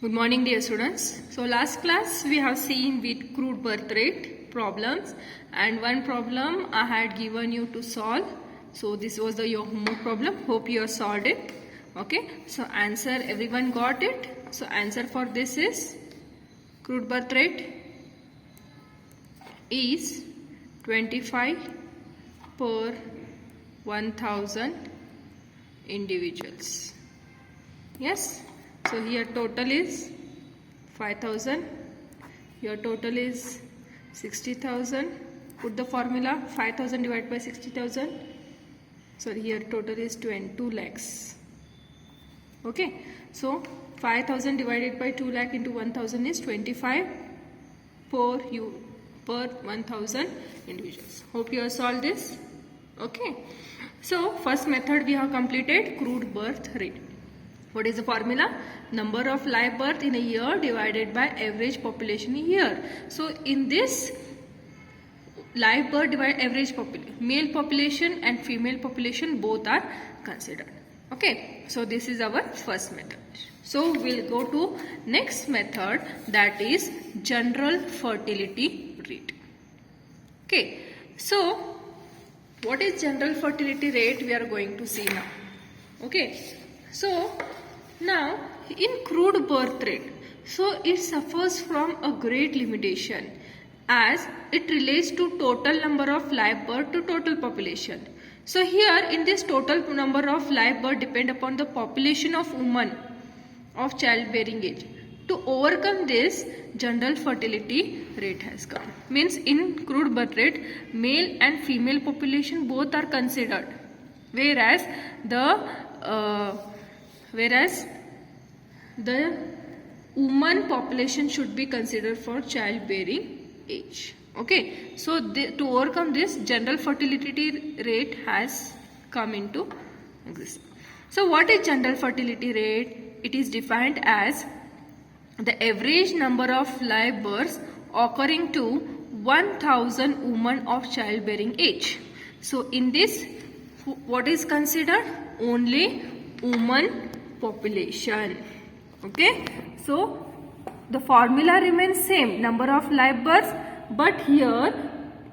Good morning, dear students. So last class we have seen with crude birth rate problems, and one problem I had given you to solve. So this was your homework problem. Hope you have solved it. Okay. So answer, everyone got it. So answer for this is crude birth rate is 25 per 1000 individuals. Yes. So here total is 5000. Your total is 60,000. Put the formula 5000 divided by 60,000. So here total is 22 lakhs. Okay. So 5000 divided by 2 lakh into 1000 is 25 per 1000 individuals. Hope you have solved this. Okay. So first method we have completed, crude birth rate. What is the formula? Number of live birth in a year divided by average population in a year. So in this, live birth divided average population, male population and female population both are considered. Okay. So this is our first method. So we'll go to next method, that is general fertility rate. Okay. So what is general fertility rate we are going to see now. Okay. So now in crude birth rate, so it suffers from a great limitation as it relates to total number of live birth to total population. So here in this total number of live birth depend upon the population of women of childbearing age. To overcome this, general fertility rate has come. Means in crude birth rate, male and female population both are considered, whereas the woman population should be considered for childbearing age. Okay. So to overcome this, general fertility rate has come into existence. So what is general fertility rate? It is defined as the average number of live births occurring to 1000 women of childbearing age. So in this, what is considered? Only woman population. Okay. So the formula remains same, number of live births, but here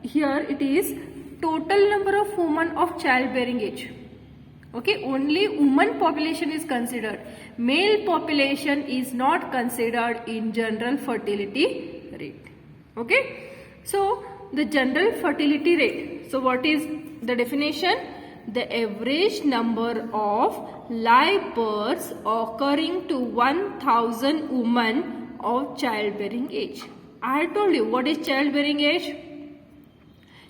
it is total number of women of childbearing age. Okay, only woman population is considered. Male population is not considered in general fertility rate. Okay. So the general fertility rate. So what is the definition? The average number of live births occurring to 1000 women of childbearing age. I told you what is childbearing age.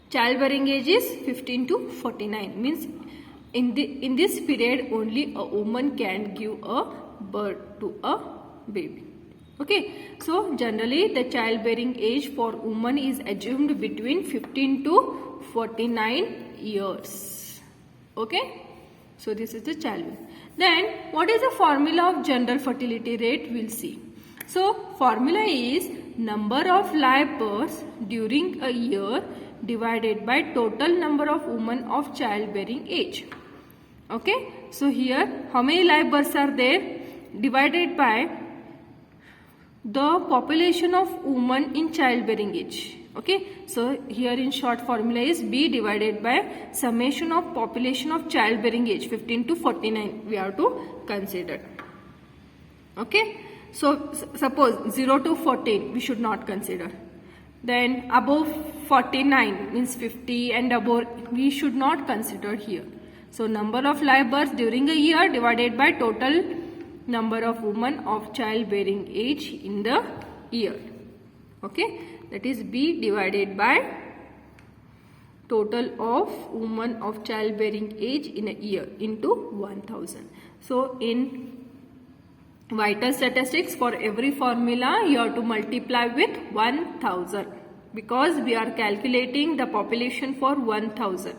Childbearing age is 15 to 49. Means in this period only a woman can give a birth to a baby. Okay. So generally the childbearing age for woman is assumed between 15 to 49 years. Okay. So this is the child. Then what is the formula of general fertility rate? We'll see. So formula is number of live births during a year divided by total number of women of childbearing age. Okay. So here how many live births are there? Divided by the population of women in childbearing age. Okay. So here in short formula is B divided by summation of population of childbearing age 15 to 49 we have to consider. Okay. So suppose 0 to 14 we should not consider. Then above 49 means 50 and above we should not consider here. So number of live births during a year divided by total number of women of childbearing age in the year. Okay. That is B divided by total of women of childbearing age in a year into 1000. So in vital statistics, for every formula you have to multiply with 1000 because we are calculating the population for 1000.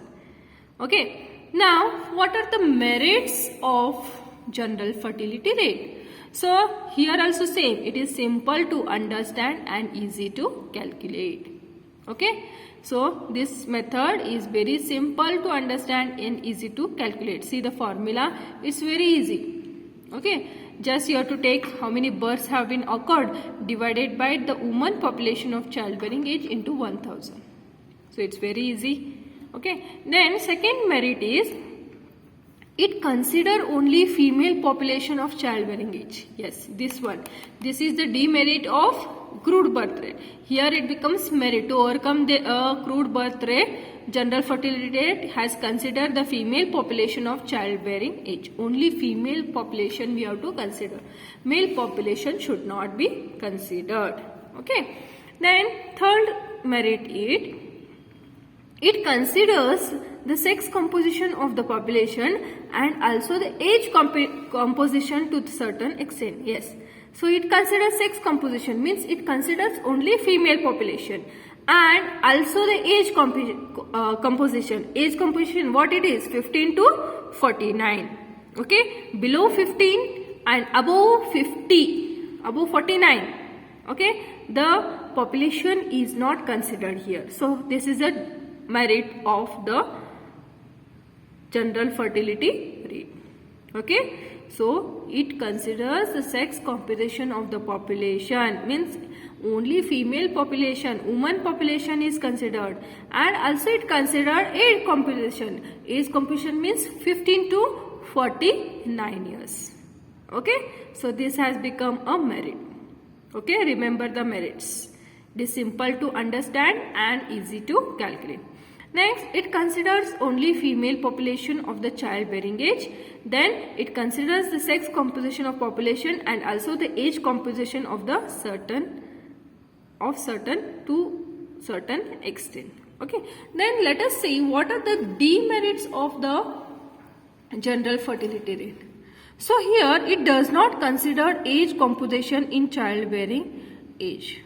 Okay. Now what are the merits of general fertility rate? So here also same, it is simple to understand and easy to calculate. Okay. So this method is very simple to understand and easy to calculate. See the formula, it's very easy. Okay. Just you have to take how many births have been occurred divided by the woman population of childbearing age into 1000. So it's very easy. Okay. Then second merit is it consider only female population of childbearing age. Yes, this one. This is the demerit of crude birth rate. Here it becomes merit. To overcome the crude birth rate, general fertility rate has considered the female population of childbearing age. Only female population we have to consider. Male population should not be considered. Okay. Then third merit is it considers the sex composition of the population and also the age composition to a certain extent. Yes. So it considers sex composition, means it considers only female population, and also the age composition. Age composition, what it is? 15 to 49. Okay. Below 15 and above 50, above 49. Okay. The population is not considered here. So this is a merit of the general fertility rate. Okay. So it considers the sex composition of the population, means only female population, woman population is considered, and also it considered age composition. Age composition means 15 to 49 years. Okay. So this has become a merit. Okay. Remember the merits. It is simple to understand and easy to calculate. Next, it considers only female population of the childbearing age. Then it considers the sex composition of population and also the age composition of the certain to certain extent. Okay. Then let us see what are the demerits of the general fertility rate. So here it does not consider age composition in childbearing age.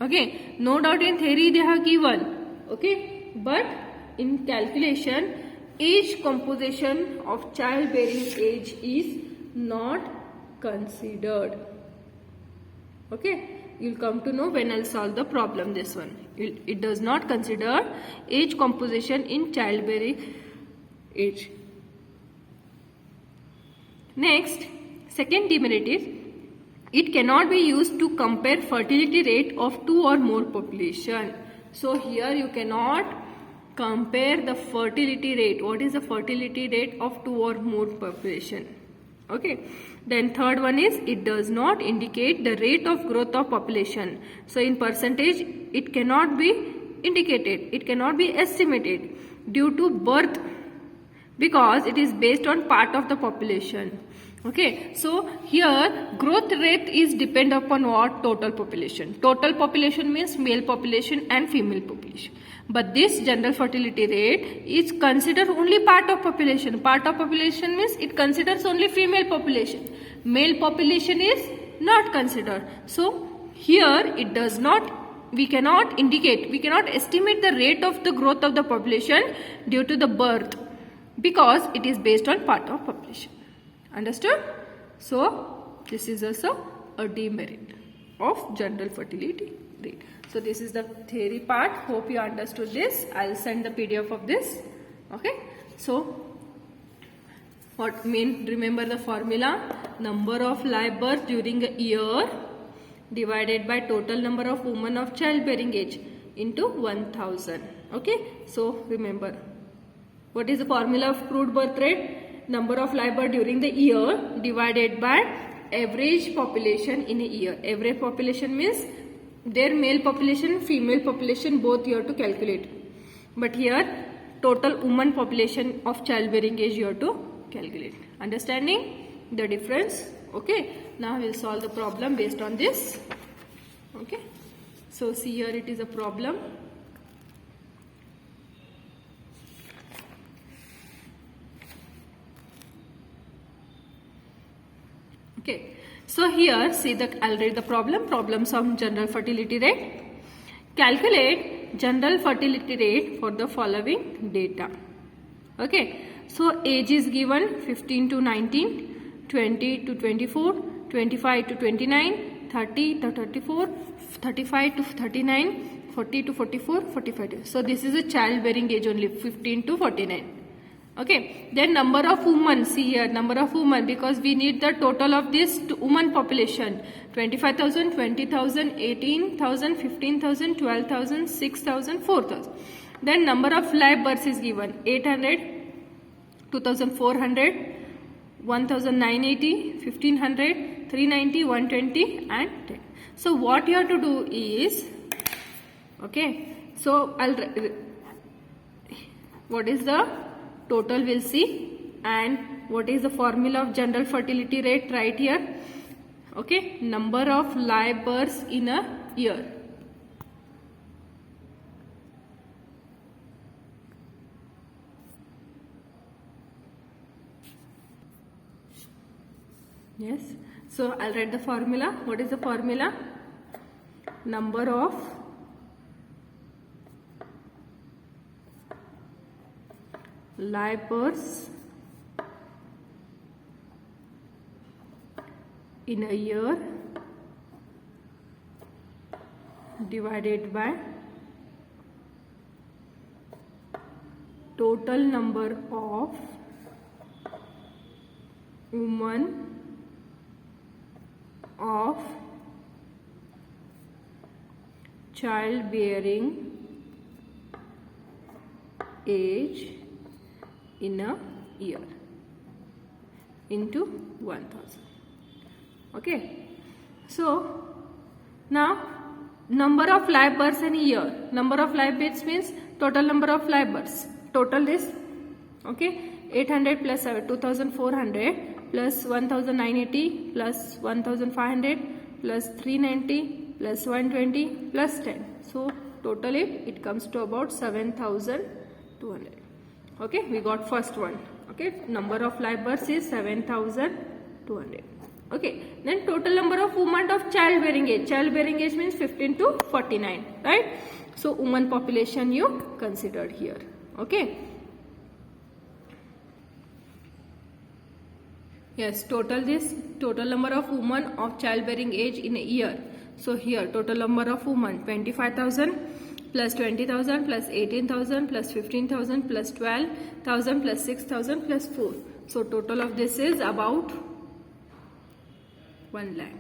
Okay. No doubt in theory they have given. Okay. But in calculation, age composition of childbearing age is not considered. Okay. You'll come to know when I'll solve the problem, this one. It does not consider age composition in childbearing age. Next, second demerit is it cannot be used to compare fertility rate of two or more population. So here you cannot compare the fertility rate. What is the fertility rate of two or more population? Okay. Then third one is it does not indicate the rate of growth of population. So in percentage it cannot be indicated. It cannot be estimated due to birth because it is based on part of the population. Okay. So here growth rate is depend upon what? Total population. Total population means male population and female population. But this general fertility rate is considered only part of population. Part of population means it considers only female population. Male population is not considered. So here it does not, we cannot indicate, we cannot estimate the rate of the growth of the population due to the birth because it is based on part of population. Understood? So this is also a demerit of general fertility rate. So this is the theory part. Hope you understood this. I'll send the PDF of this. Okay. So what mean? Remember the formula. Number of live births during a year divided by total number of women of childbearing age into 1000. Okay. So remember. What is the formula of crude birth rate? Number of live births during the year divided by average population in a year. Average population means their male population, female population, both you have to calculate. But here total woman population of childbearing age you have to calculate. Understanding the difference? Okay. Now we will solve the problem based on this. Okay. So see here it is a problem. Okay. So here see I'll read the problem. Problems of general fertility rate. Calculate general fertility rate for the following data. Okay. So age is given 15 to 19, 20 to 24, 25 to 29, 30 to 34, 35 to 39, 40 to 44, 45 to. So this is a childbearing age only 15 to 49. Okay, then number of women, see here, number of women, because we need the total of this woman population. 25,000, 20,000, 18,000, 15,000, 12,000, 6,000, 4,000. Then number of live births is given, 800, 2,400, 1,980, 1,500, 390, 120 and 10. So what you have to do is, okay, so what is the total we'll see, and what is the formula of general fertility rate right here. Okay, number of live births in a year. Yes, so I'll write the formula. What is the formula? Number of live births in a year divided by total number of women of childbearing age in a year into 1,000. Okay, so now number of live births in a year. Number of live births means total number of live births. Total is, okay, 800 plus 2,400 plus 1,980 plus 1,500 plus 390 plus 120 plus 10. So totally it comes to about 7,200. Okay, we got first one. Okay, number of live births is 7,200. Okay, then total number of women of childbearing age. Childbearing age means 15 to 49, right? So woman population you considered here. Okay. Yes, total number of women of childbearing age in a year. So here total number of women 25,000 plus 20,000 plus 18,000 plus 15,000 plus 12,000 plus 6,000 plus 4. So total of this is about 1 lakh.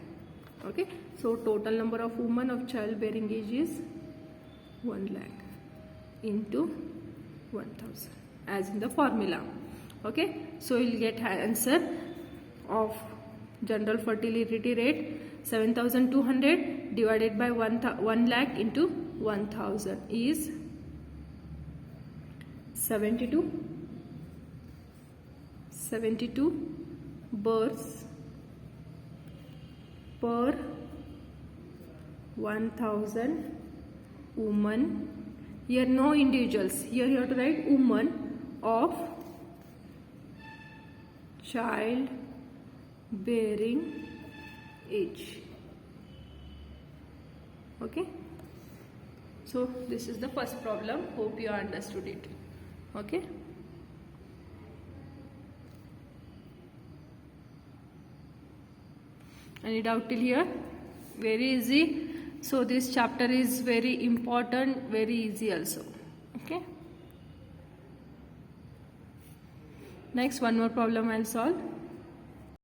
Okay, so total number of women of childbearing age is 1 lakh into 1,000 as in the formula. Okay, so you'll get answer of general fertility rate 7,200 divided by 1 lakh into 1,000 is 72 births per 1,000 women. Here no individuals. Here you have to write women of childbearing age. Okay. So this is the first problem. Hope you understood it. Okay. Any doubt till here? Very easy. So this chapter is very important, very easy also. Okay. Next one more problem I'll solve.